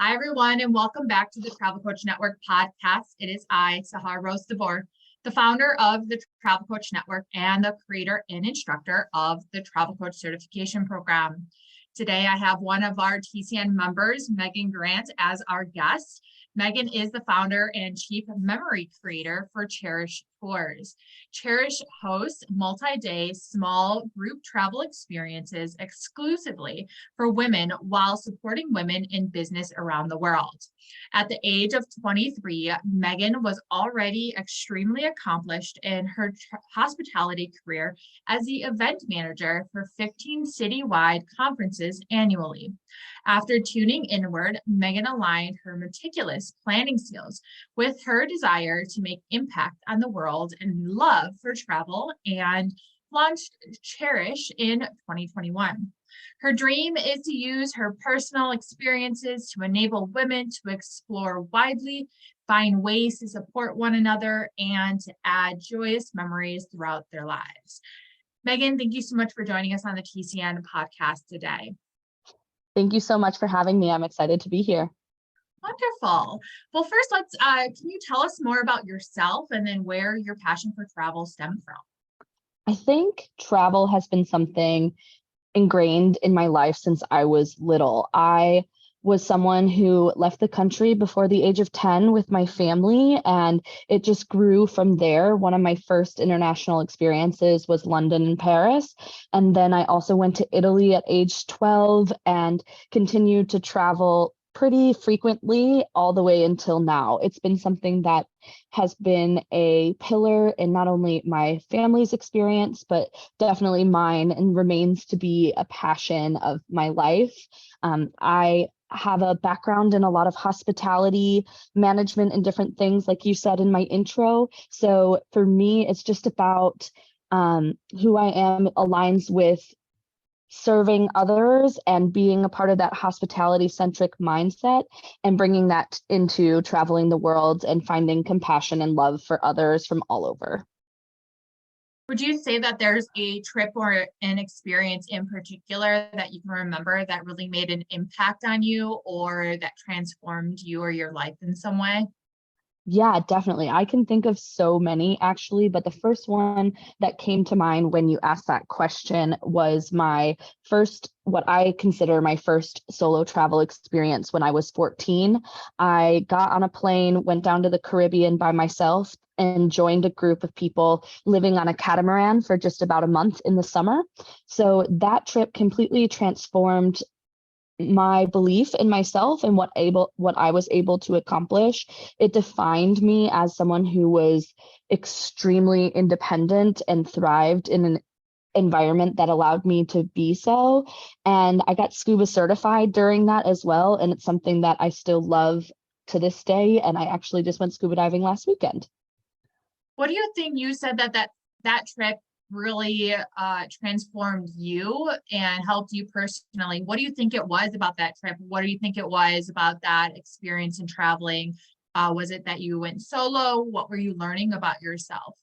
Hi, everyone, and welcome back to the Travel Coach Network podcast. It is I, Sahar Rose DeVore, the founder of the Travel Coach Network and the creator and instructor of the Travel Coach Certification Program. Today, I have one of our TCN members, Megan Grant, as our guest. Megan is the founder and chief memory creator for Cherish Tours. Cherish hosts multi-day small group travel experiences exclusively for women while supporting women in business around the world. At the age of 23, Megan was already extremely accomplished in her hospitality career as the event manager for 15 citywide conferences annually. After tuning inward, Megan aligned her meticulous planning skills with her desire to make impact on the world and love for travel and launched Cherish in 2021. Her dream is to use her personal experiences to enable women to explore widely, find ways to support one another, and to add joyous memories throughout their lives. Megan, thank you so much for joining us on the TCN podcast today. Thank you so much for having me. I'm excited to be here. Wonderful. Well, first, can you tell us more about yourself and then where your passion for travel stemmed from? I think travel has been something ingrained in my life since I was little. I was someone who left the country before the age of 10 with my family, and it just grew from there. One of my first international experiences was London and Paris. And then I also went to Italy at age 12 and continued to travel pretty frequently all the way until now. It's been something that has been a pillar in not only my family's experience, but definitely mine, and remains to be a passion of my life. I have a background in a lot of hospitality management and different things, like you said in my intro. So for me, it's just about who I am aligns with serving others and being a part of that hospitality centric mindset and bringing that into traveling the world and finding compassion and love for others from all over. Would you say that there's a trip or an experience in particular that you can remember that really made an impact on you or that transformed you or your life in some way? Yeah, definitely. I can think of so many actually, but the first one that came to mind when you asked that question was what I consider my first solo travel experience when I was 14. I got on a plane, went down to the Caribbean by myself, and joined a group of people living on a catamaran for just about a month in the summer. So that trip completely transformed my belief in myself and what I was able to accomplish. It defined me as someone who was extremely independent and thrived in an environment that allowed me to be so. And I got scuba certified during that as well. And it's something that I still love to this day. And I actually just went scuba diving last weekend. What do you think? You said that trip really transformed you and helped you personally. What do you think it was about that trip? What do you think it was about that experience in traveling? Was it that you went solo? What were you learning about yourself?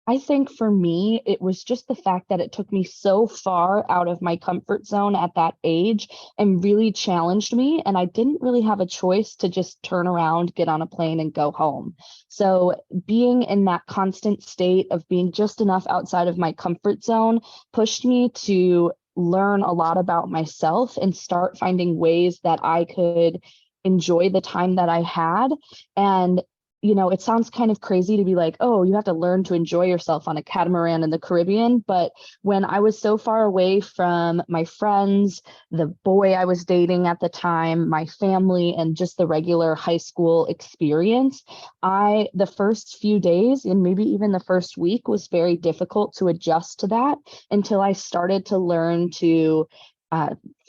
I think for me, it was just the fact that it took me so far out of my comfort zone at that age and really challenged me. And I didn't really have a choice to just turn around, get on a plane, and go home. So being in that constant state of being just enough outside of my comfort zone pushed me to learn a lot about myself and start finding ways that I could enjoy the time that I had. And it sounds kind of crazy to be like, oh, you have to learn to enjoy yourself on a catamaran in the Caribbean. But when I was so far away from my friends, the boy I was dating at the time, my family, and just the regular high school experience, the first few days and maybe even the first week was very difficult to adjust to that until I started to learn to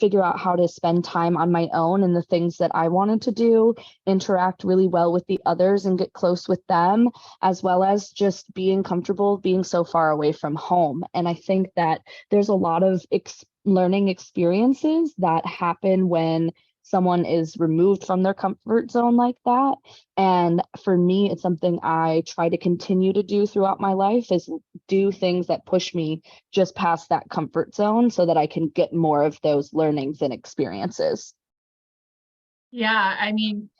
figure out how to spend time on my own and the things that I wanted to do, interact really well with the others and get close with them, as well as just being comfortable being so far away from home. And I think that there's a lot of learning experiences that happen when someone is removed from their comfort zone like that. And for me, it's something I try to continue to do throughout my life, is do things that push me just past that comfort zone so that I can get more of those learnings and experiences. Yeah, I mean,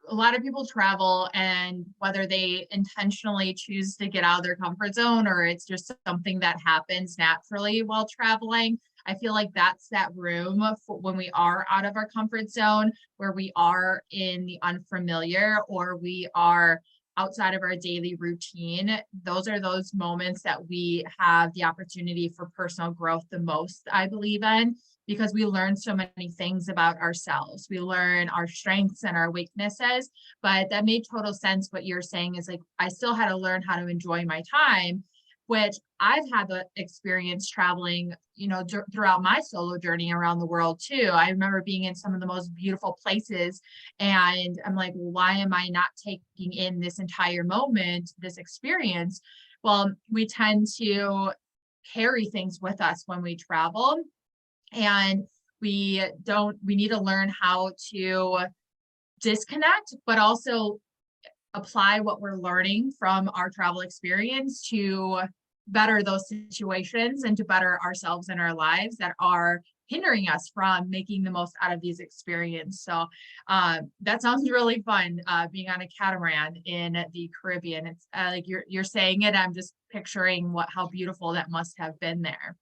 a lot of people travel, and whether they intentionally choose to get out of their comfort zone or it's just something that happens naturally while traveling, I feel like that's that room for when we are out of our comfort zone, where we are in the unfamiliar or we are outside of our daily routine. Those are those moments that we have the opportunity for personal growth the most, I believe in, because we learn so many things about ourselves. We learn our strengths and our weaknesses, but that made total sense. What you're saying is like, I still had to learn how to enjoy my time, which I've had the experience traveling, throughout my solo journey around the world too. I remember being in some of the most beautiful places, and I'm like, why am I not taking in this entire moment, this experience? Well, we tend to carry things with us when we travel, and we need to learn how to disconnect, but also apply what we're learning from our travel experience to better those situations and to better ourselves in our lives that are hindering us from making the most out of these experiences. So that sounds really fun, being on a catamaran in the Caribbean. It's like you're saying it, I'm just picturing how beautiful that must have been there.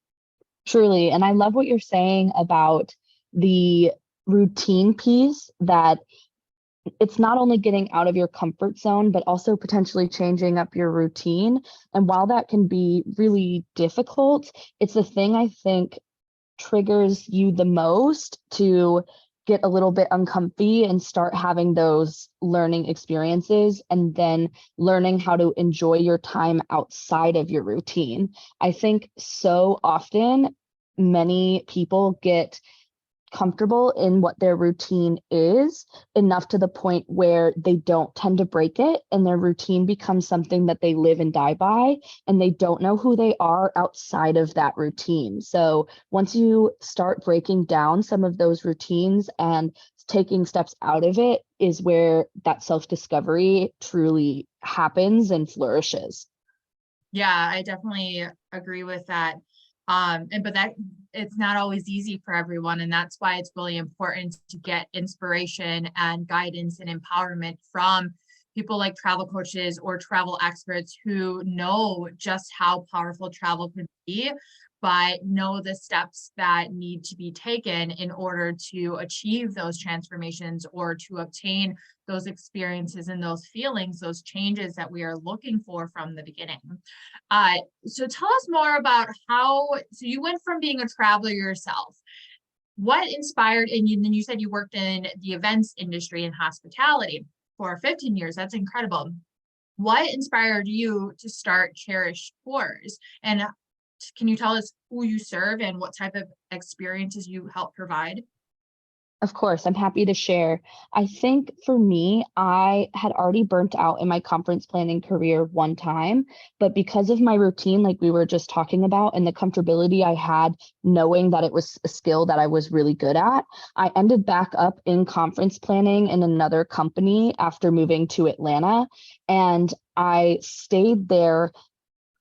Truly. And I love what you're saying about the routine piece, that it's not only getting out of your comfort zone, but also potentially changing up your routine. And while that can be really difficult, it's the thing I think triggers you the most to get a little bit uncomfy and start having those learning experiences, and then learning how to enjoy your time outside of your routine. I think so often many people get comfortable in what their routine is enough to the point where they don't tend to break it, and their routine becomes something that they live and die by, and they don't know who they are outside of that routine. So once you start breaking down some of those routines and taking steps out of it is where that self-discovery truly happens and flourishes. Yeah, I definitely agree with that. But that it's not always easy for everyone. And that's why it's really important to get inspiration and guidance and empowerment from people like travel coaches or travel experts who know just how powerful travel can be, but know the steps that need to be taken in order to achieve those transformations or to obtain those experiences and those feelings, those changes that we are looking for from the beginning. So tell us more about so you went from being a traveler yourself. What inspired, and then you said you worked in the events industry and hospitality for 15 years. That's incredible. What inspired you to start Cherish Tours? And can you tell us who you serve and what type of experiences you help provide? Of course, I'm happy to share. I think for me, I had already burnt out in my conference planning career one time, but because of my routine, like we were just talking about, and the comfortability I had knowing that it was a skill that I was really good at, I ended back up in conference planning in another company after moving to Atlanta. And I stayed there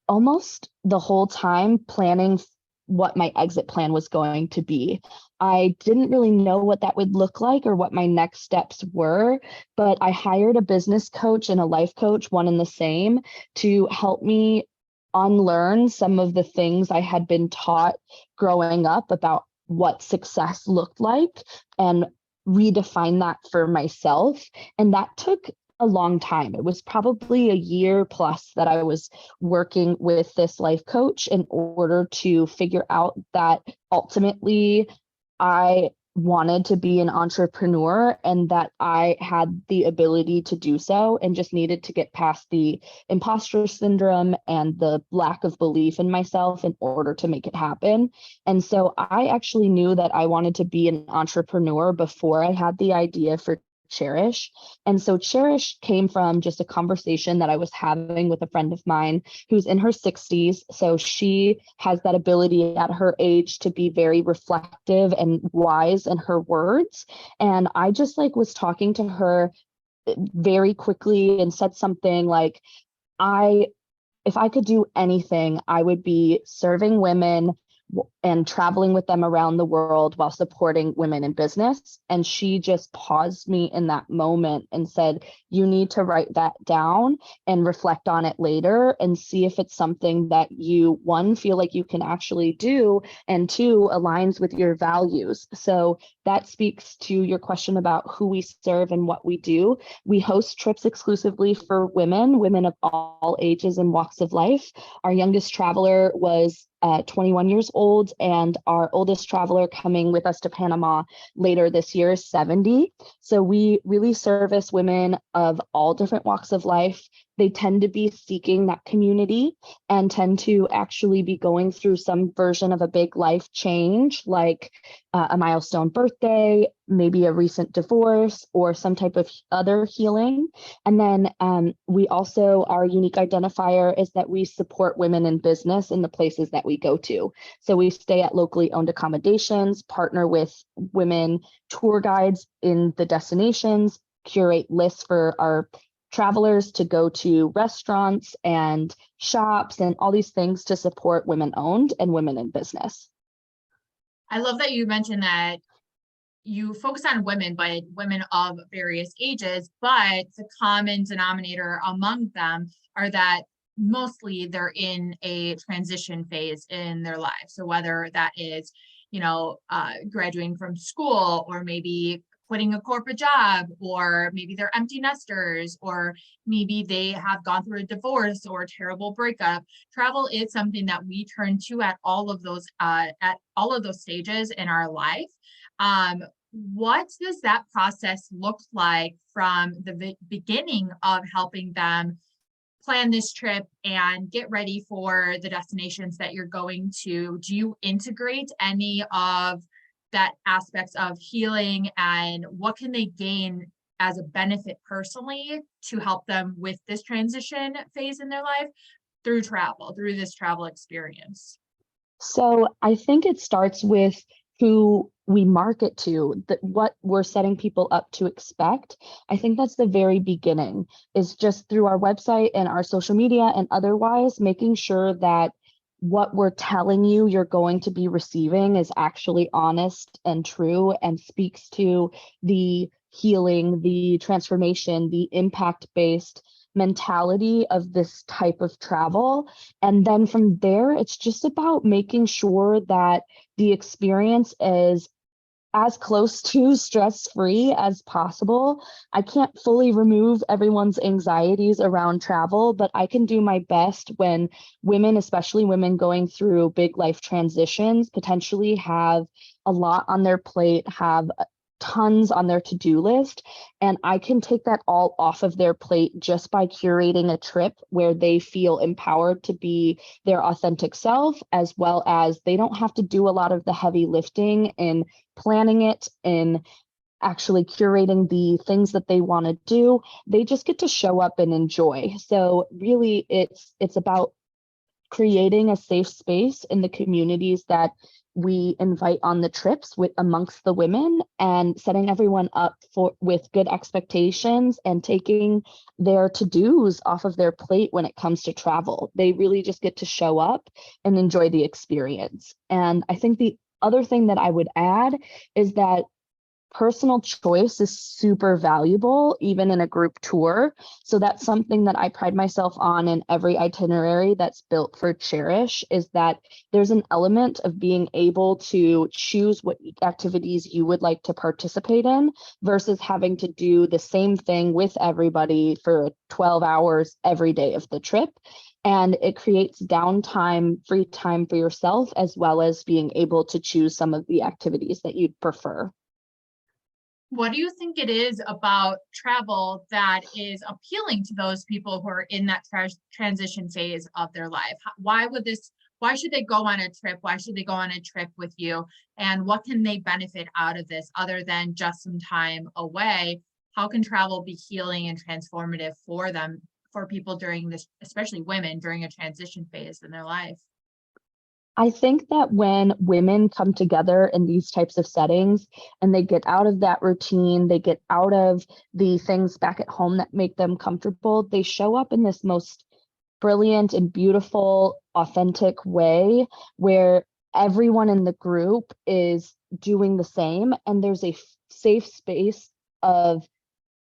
almost the whole time planning what my exit plan was going to be. I didn't really know what that would look like or what my next steps were, but I hired a business coach and a life coach, one and the same, to help me unlearn some of the things I had been taught growing up about what success looked like and redefine that for myself. And that took a long time. It was probably a year plus that I was working with this life coach in order to figure out that ultimately I wanted to be an entrepreneur and that I had the ability to do so, and just needed to get past the imposter syndrome and the lack of belief in myself in order to make it happen. And so I actually knew that I wanted to be an entrepreneur before I had the idea for Cherish. And so Cherish came from just a conversation that I was having with a friend of mine who's in her 60s. So she has that ability at her age to be very reflective and wise in her words. And I just was talking to her very quickly and said something like, if I could do anything, I would be serving women and traveling with them around the world while supporting women in business. And she just paused me in that moment and said, you need to write that down and reflect on it later and see if it's something that you, one, feel like you can actually do, and two, aligns with your values. So that speaks to your question about who we serve and what we do. We host trips exclusively for women of all ages and walks of life. Our youngest traveler was 21 years old, and our oldest traveler coming with us to Panama later this year is 70. So we really service women of all different walks of life. They tend to be seeking that community and tend to actually be going through some version of a big life change, like a milestone birthday, maybe a recent divorce, or some type of other healing. And then we also, our unique identifier is that we support women in business in the places that we go to. So we stay at locally owned accommodations, partner with women tour guides in the destinations, curate lists for our travelers to go to restaurants and shops and all these things to support women owned and women in business. I love that you mentioned that you focus on women, but women of various ages, but the common denominator among them are that mostly they're in a transition phase in their life. So whether that is, graduating from school, or maybe quitting a corporate job, or maybe they're empty nesters, or maybe they have gone through a divorce or a terrible breakup. Travel is something that we turn to at all of those stages in our life. What does that process look like from the beginning of helping them plan this trip and get ready for the destinations that you're going to? Do you integrate any of that aspects of healing, and what can they gain as a benefit personally to help them with this transition phase in their life through this travel experience? So I think it starts with who we market to, what we're setting people up to expect. I think that's the very beginning, is just through our website and our social media and otherwise, making sure that what we're telling you you're going to be receiving is actually honest and true and speaks to the healing, the transformation, the impact-based mentality of this type of travel. And then from there, it's just about making sure that the experience is as close to stress-free as possible. I can't fully remove everyone's anxieties around travel, but I can do my best when women, especially women going through big life transitions, potentially have a lot on their plate, have tons on their to-do list, and I can take that all off of their plate just by curating a trip where they feel empowered to be their authentic self, as well as they don't have to do a lot of the heavy lifting in planning it, in actually curating the things that they want to do. They just get to show up and enjoy. So really it's about creating a safe space in the communities that we invite on the trips with amongst the women, and setting everyone up with good expectations and taking their to-dos off of their plate when it comes to travel. They really just get to show up and enjoy the experience. And I think the other thing that I would add is that personal choice is super valuable, even in a group tour. So that's something that I pride myself on in every itinerary that's built for Cherish, is that there's an element of being able to choose what activities you would like to participate in versus having to do the same thing with everybody for 12 hours every day of the trip. And it creates downtime, free time for yourself, as well as being able to choose some of the activities that you'd prefer. What do you think it is about travel that is appealing to those people who are in that transition phase of their life? Why should they go on a trip? Why should they go on a trip with you? And what can they benefit out of this other than just some time away? How can travel be healing and transformative for them, for people during this, especially women during a transition phase in their life? I think that when women come together in these types of settings and they get out of that routine, they get out of the things back at home that make them comfortable, they show up in this most brilliant and beautiful, authentic way where everyone in the group is doing the same, and there's a safe space of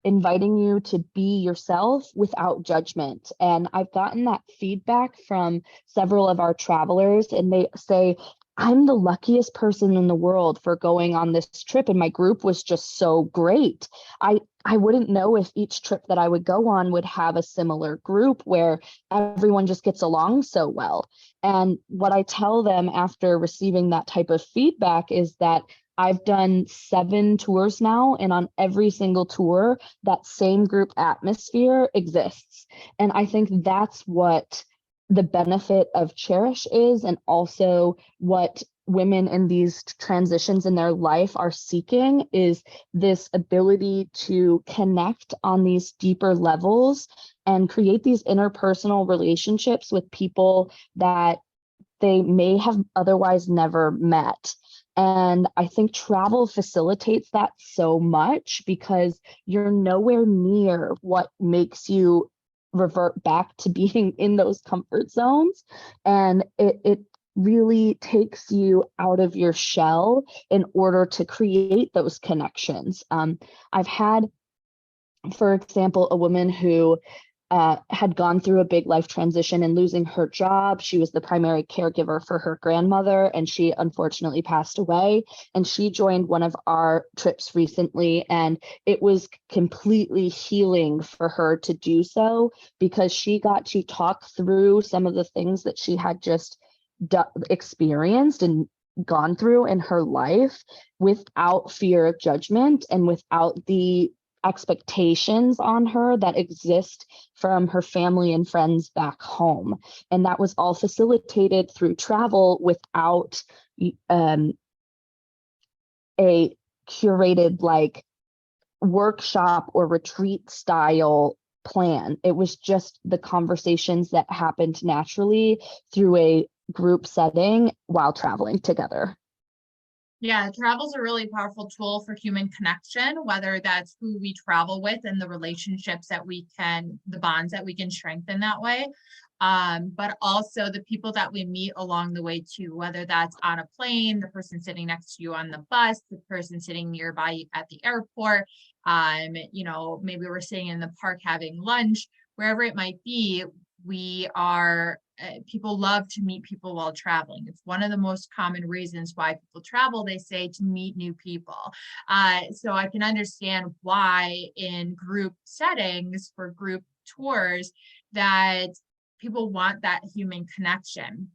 inviting you to be yourself without judgment. And I've gotten that feedback from several of our travelers, and they say, I'm the luckiest person in the world for going on this trip, and my group was just so great. I wouldn't know if each trip that I would go on would have a similar group where everyone just gets along so well. And what I tell them after receiving that type of feedback is that I've done 7 tours now, and on every single tour, that same group atmosphere exists. And I think that's what the benefit of Cherish is, and also what women in these transitions in their life are seeking, is this ability to connect on these deeper levels and create these interpersonal relationships with people that they may have otherwise never met. And I think travel facilitates that so much, because you're nowhere near what makes you revert back to being in those comfort zones. And it really takes you out of your shell in order to create those connections. I've had, for example, a woman who had gone through a big life transition and losing her job. She was the primary caregiver for her grandmother, and she unfortunately passed away. And she joined one of our trips recently, and it was completely healing for her to do so, because she got to talk through some of the things that she had just experienced and gone through in her life without fear of judgment and without the expectations on her that exist from her family and friends back home. And that was all facilitated through travel without a curated like workshop or retreat style plan. It was just the conversations that happened naturally through a group setting while traveling together. Yeah, travel's a really powerful tool for human connection, whether that's who we travel with and the relationships that the bonds that we can strengthen that way. But also the people that we meet along the way too, whether that's on a plane, the person sitting next to you on the bus, the person sitting nearby at the airport, maybe we're sitting in the park having lunch, wherever it might be. People love to meet people while traveling. It's one of the most common reasons why people travel, they say, to meet new people. So I can understand why in group settings for group tours that people want that human connection.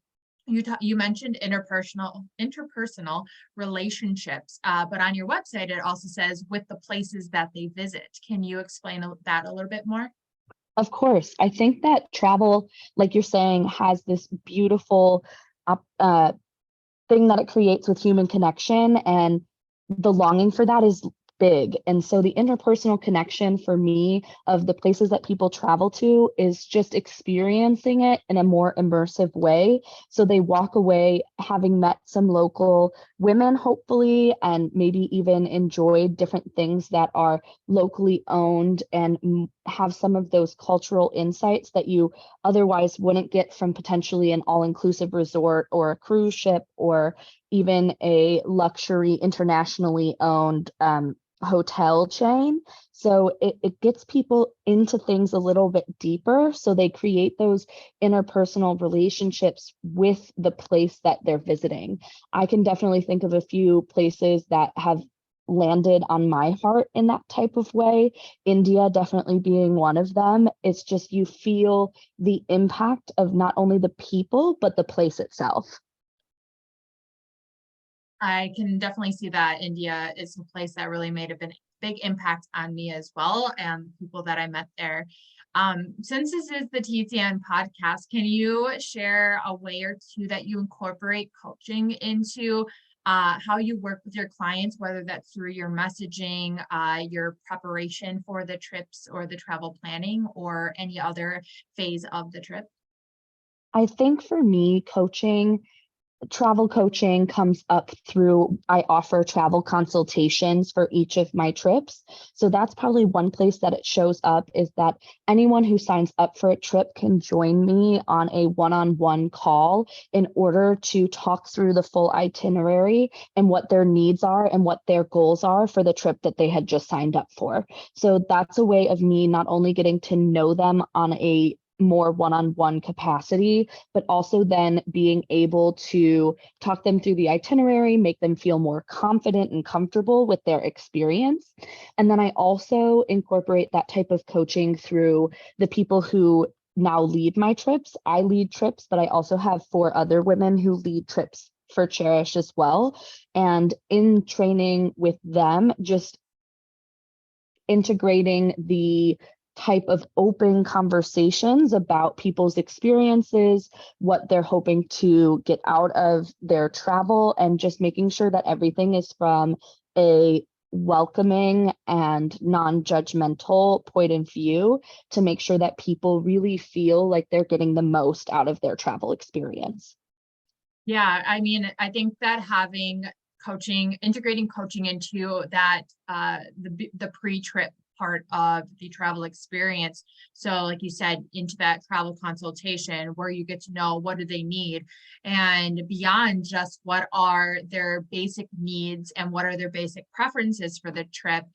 You mentioned interpersonal relationships, but on your website, it also says with the places that they visit. Can you explain that a little bit more? Of course, I think that travel, like you're saying, has this beautiful thing that it creates with human connection, and the longing for that is big. And so the interpersonal connection for me of the places that people travel to is just experiencing it in a more immersive way. So they walk away having met some local women, hopefully, and maybe even enjoyed different things that are locally owned, and have some of those cultural insights that you otherwise wouldn't get from potentially an all-inclusive resort or a cruise ship, or even a luxury internationally owned hotel chain. So it gets people into things a little bit deeper. So they create those interpersonal relationships with the place that they're visiting. I can definitely think of a few places that have landed on my heart in that type of way. India definitely being one of them. It's just, you feel the impact of not only the people, but the place itself. I can definitely see that India is a place that really made a big impact on me as well, and people that I met there. Since this is the TCN podcast, can you share a way or two that you incorporate coaching into how you work with your clients, whether that's through your messaging, your preparation for the trips or the travel planning, or any other phase of the trip? I think for me, coaching travel coaching comes up through, I offer travel consultations for each of my trips. So that's probably one place that it shows up, is that anyone who signs up for a trip can join me on a one-on-one call in order to talk through the full itinerary and what their needs are and what their goals are for the trip that they had just signed up for. So that's a way of me not only getting to know them on a more one-on-one capacity, but also then being able to talk them through the itinerary, make them feel more confident and comfortable with their experience. And then I also incorporate that type of coaching through the people who now lead my trips. I lead trips, but I also have 4 other women who lead trips for Cherish as well. And in training with them, just integrating the type of open conversations about people's experiences, what they're hoping to get out of their travel, and just making sure that everything is from a welcoming and non-judgmental point of view, to make sure that people really feel like they're getting the most out of their travel experience. Yeah, I mean, I think that having coaching, integrating coaching into that, the pre-trip part of the travel experience. So like you said, into that travel consultation where you get to know what do they need, and beyond just what are their basic needs and what are their basic preferences for the trip,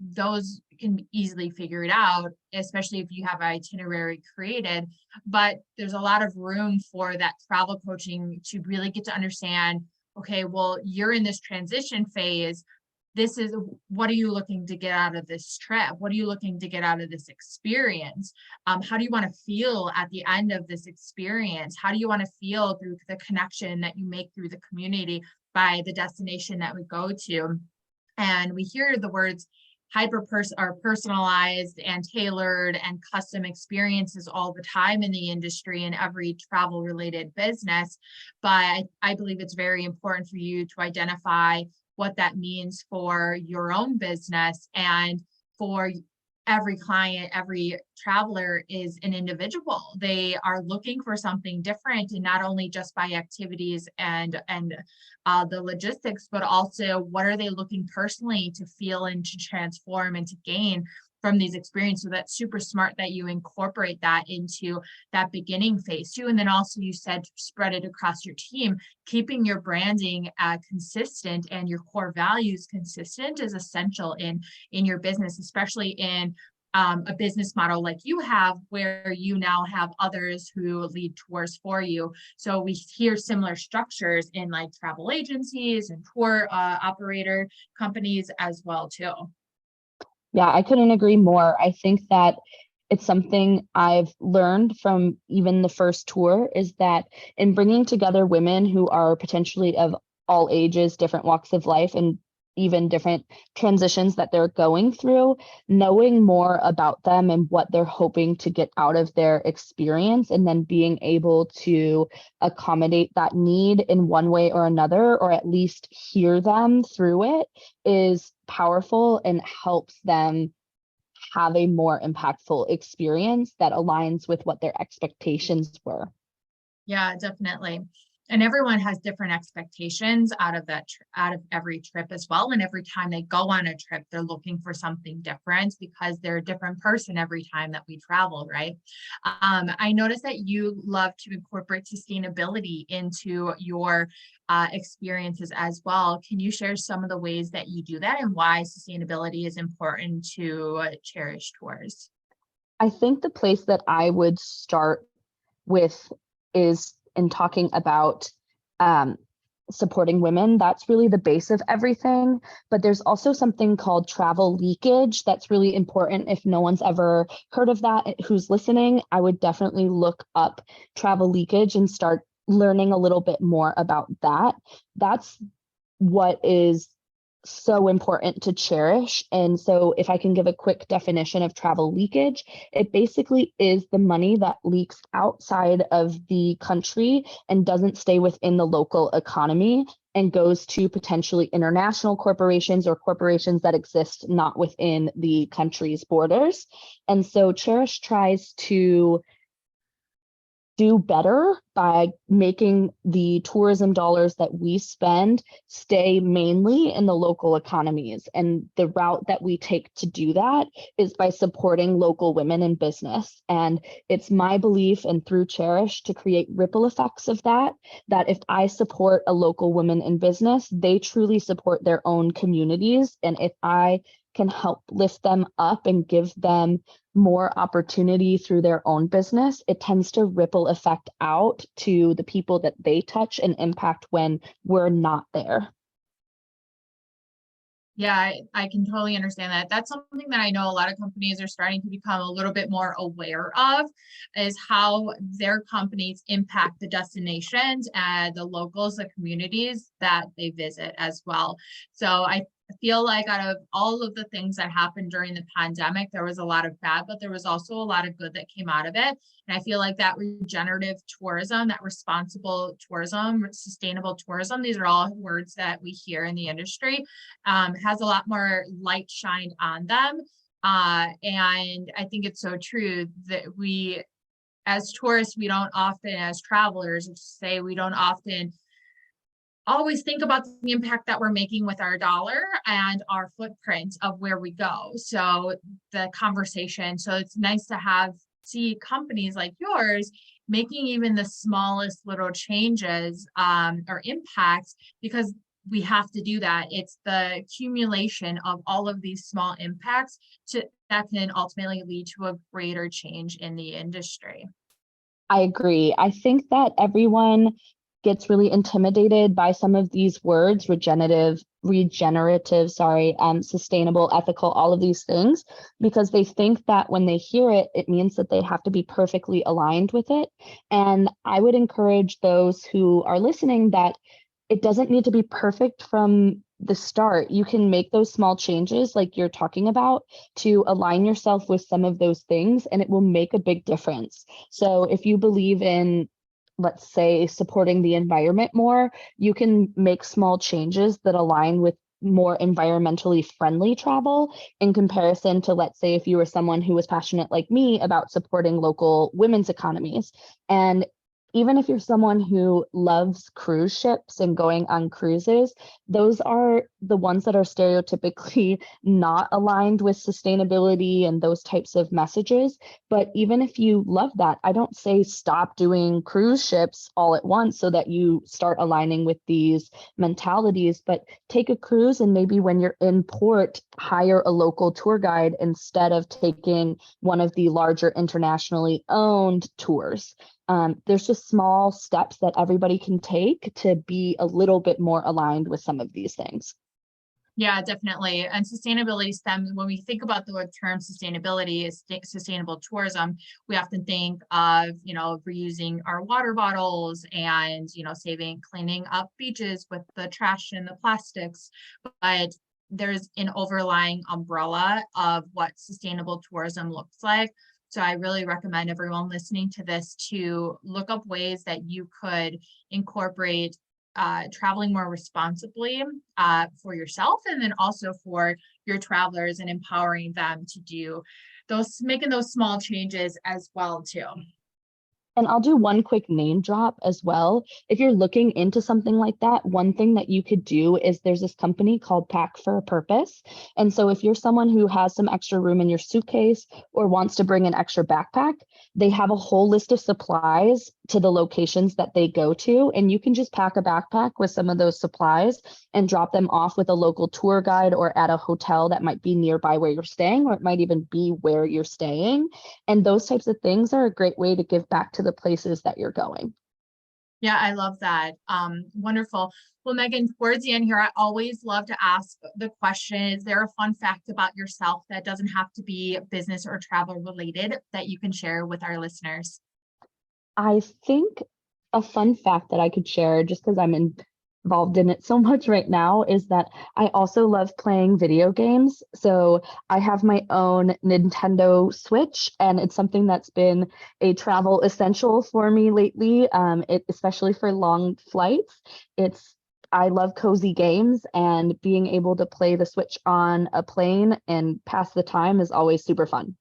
those can be easily figured out, especially if you have an itinerary created. But there's a lot of room for that travel coaching to really get to understand, okay, well, you're in this transition phase. This is, what are you looking to get out of this trip? What are you looking to get out of this experience? How do you want to feel at the end of this experience? How do you want to feel through the connection that you make through the community by the destination that we go to? And we hear the words or personalized and tailored and custom experiences all the time in the industry and every travel related business. But I believe it's very important for you to identify what that means for your own business, and for every client, every traveler is an individual. They are looking for something different, and not only just by activities and the logistics, but also what are they looking personally to feel and to transform and to gain from these experiences. So that's super smart that you incorporate that into that beginning phase too. And then also you said spread it across your team. Keeping your branding consistent and your core values consistent is essential in your business, especially in a business model like you have, where you now have others who lead tours for you. So we hear similar structures in like travel agencies and tour operator companies as well too. Yeah, I couldn't agree more. I think that it's something I've learned from even the first tour, is that in bringing together women who are potentially of all ages, different walks of life, and even different transitions that they're going through, knowing more about them and what they're hoping to get out of their experience, and then being able to accommodate that need in one way or another, or at least hear them through it, is powerful and helps them have a more impactful experience that aligns with what their expectations were. Yeah, definitely. And everyone has different expectations out of that, out of every trip as well. And every time they go on a trip, they're looking for something different, because they're a different person every time that we travel, right? I noticed that you love to incorporate sustainability into your experiences as well. Can you share some of the ways that you do that and why sustainability is important to Cherish Tours? I think the place that I would start with is in talking about um, supporting women. That's really the base of everything. But there's also something called travel leakage that's really important. If no one's ever heard of that, who's listening, I would definitely look up travel leakage and start learning a little bit more about that. That's what is so important to Cherish. And so if I can give a quick definition of travel leakage, it basically is the money that leaks outside of the country and doesn't stay within the local economy and goes to potentially international corporations or corporations that exist not within the country's borders. And so Cherish tries to do better by making the tourism dollars that we spend stay mainly in the local economies. And the route that we take to do that is by supporting local women in business. And it's my belief, and through Cherish, to create ripple effects of that, that if I support a local woman in business, they truly support their own communities. And if I can help lift them up and give them more opportunity through their own business, it tends to ripple effect out to the people that they touch and impact when we're not there. Yeah, I can totally understand that. That's something that I know a lot of companies are starting to become a little bit more aware of, is how their companies impact the destinations and the locals, the communities that they visit as well. So I feel like out of all of the things that happened during the pandemic, there was a lot of bad, but there was also a lot of good that came out of it. And I feel like that regenerative tourism, that responsible tourism, sustainable tourism, these are all words that we hear in the industry, has a lot more light shined on them. And I think it's so true that we, as tourists, we don't often, as travelers, say we don't often always think about the impact that we're making with our dollar and our footprint of where we go. So the conversation, so it's nice to see companies like yours making even the smallest little changes or impacts, because we have to do that. It's the accumulation of all of these small impacts that can ultimately lead to a greater change in the industry. I agree. I think that everyone gets really intimidated by some of these words, regenerative, sustainable, ethical, all of these things, because they think that when they hear it, it means that they have to be perfectly aligned with it. And I would encourage those who are listening that it doesn't need to be perfect from the start. You can make those small changes like you're talking about to align yourself with some of those things, and it will make a big difference. So if you believe in, let's say, supporting the environment more, you can make small changes that align with more environmentally friendly travel in comparison to, let's say, if you were someone who was passionate like me about supporting local women's economies. And even if you're someone who loves cruise ships and going on cruises, those are the ones that are stereotypically not aligned with sustainability and those types of messages. But even if you love that, I don't say stop doing cruise ships all at once so that you start aligning with these mentalities, but take a cruise, and maybe when you're in port, hire a local tour guide instead of taking one of the larger internationally owned tours. There's just small steps that everybody can take to be a little bit more aligned with some of these things. Yeah, definitely. And sustainability stems, when we think about the term sustainability is sustainable tourism, we often think of, reusing our water bottles and, cleaning up beaches with the trash and the plastics. But there's an overlying umbrella of what sustainable tourism looks like. So I really recommend everyone listening to this to look up ways that you could incorporate traveling more responsibly for yourself, and then also for your travelers, and empowering them to do making those small changes as well too. And I'll do one quick name drop as well. If you're looking into something like that, one thing that you could do is there's this company called Pack for a Purpose. And so if you're someone who has some extra room in your suitcase or wants to bring an extra backpack, they have a whole list of supplies to the locations that they go to. And you can just pack a backpack with some of those supplies and drop them off with a local tour guide or at a hotel that might be nearby where you're staying, or it might even be where you're staying. And those types of things are a great way to give back to the places that you're going. Yeah, I love that. Wonderful. Well, Megan, towards the end here, I always love to ask the question, is there a fun fact about yourself that doesn't have to be business or travel related that you can share with our listeners? I think a fun fact that I could share, just because I'm involved in it so much right now, is that I also love playing video games. So I have my own Nintendo Switch, and it's something that's been a travel essential for me lately, especially for long flights. I love cozy games, and being able to play the Switch on a plane and pass the time is always super fun.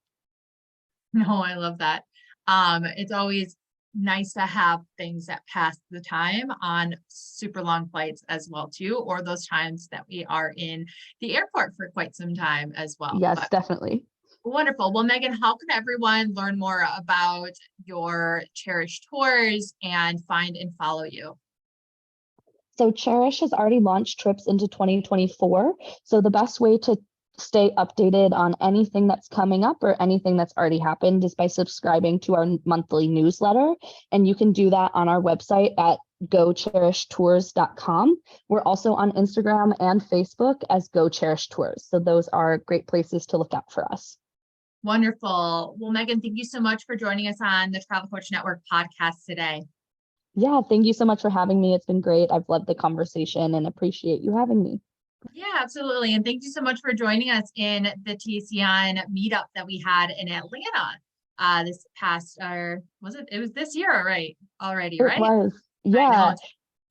No, I love that. It's always nice to have things that pass the time on super long flights as well too, or those times that we are in the airport for quite some time as well. Yes, But definitely. wonderful. Well, Megan, how can everyone learn more about your Cherish Tours and find and follow you? So Cherish has already launched trips into 2024. So the best way to stay updated on anything that's coming up or anything that's already happened is by subscribing to our monthly newsletter. And you can do that on our website at gocherishtours.com. We're also on Instagram and Facebook as Go Cherish Tours. So those are great places to look out for us. Wonderful. Well, Megan, thank you so much for joining us on the Travel Coach Network podcast today. Yeah, thank you so much for having me. It's been great. I've loved the conversation and appreciate you having me. Yeah, absolutely. And thank you so much for joining us in the TCN meetup that we had in Atlanta this past, or was it? It was this year, right? Already, It right? was. I know. Yeah.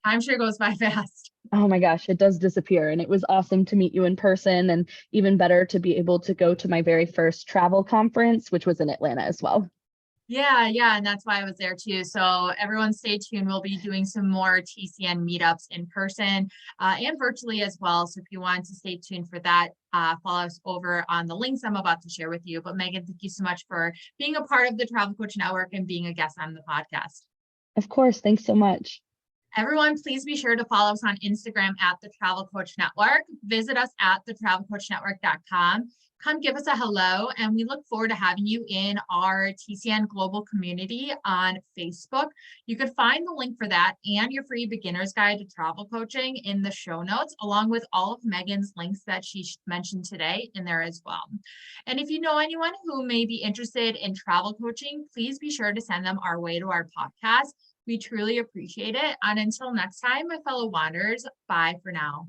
Time sure goes by fast. Oh my gosh, it does disappear. And it was awesome to meet you in person, and even better to be able to go to my very first travel conference, which was in Atlanta as well. Yeah, and that's why I was there too. So everyone stay tuned. We'll be doing some more TCN meetups in person and virtually as well. So if you want to stay tuned for that, follow us over on the links I'm about to share with you. But Megan, thank you so much for being a part of the Travel Coach Network and being a guest on the podcast. Of course. Thanks so much. Everyone, please be sure to follow us on Instagram at the Travel Coach Network. Visit us at thetravelcoachnetwork.com. Come give us a hello, and we look forward to having you in our TCN Global community on Facebook. You can find the link for that and your free beginner's guide to travel coaching in the show notes, along with all of Megan's links that she mentioned today in there as well. And if you know anyone who may be interested in travel coaching, please be sure to send them our way to our podcast. We truly appreciate it. And until next time, my fellow wanderers, bye for now.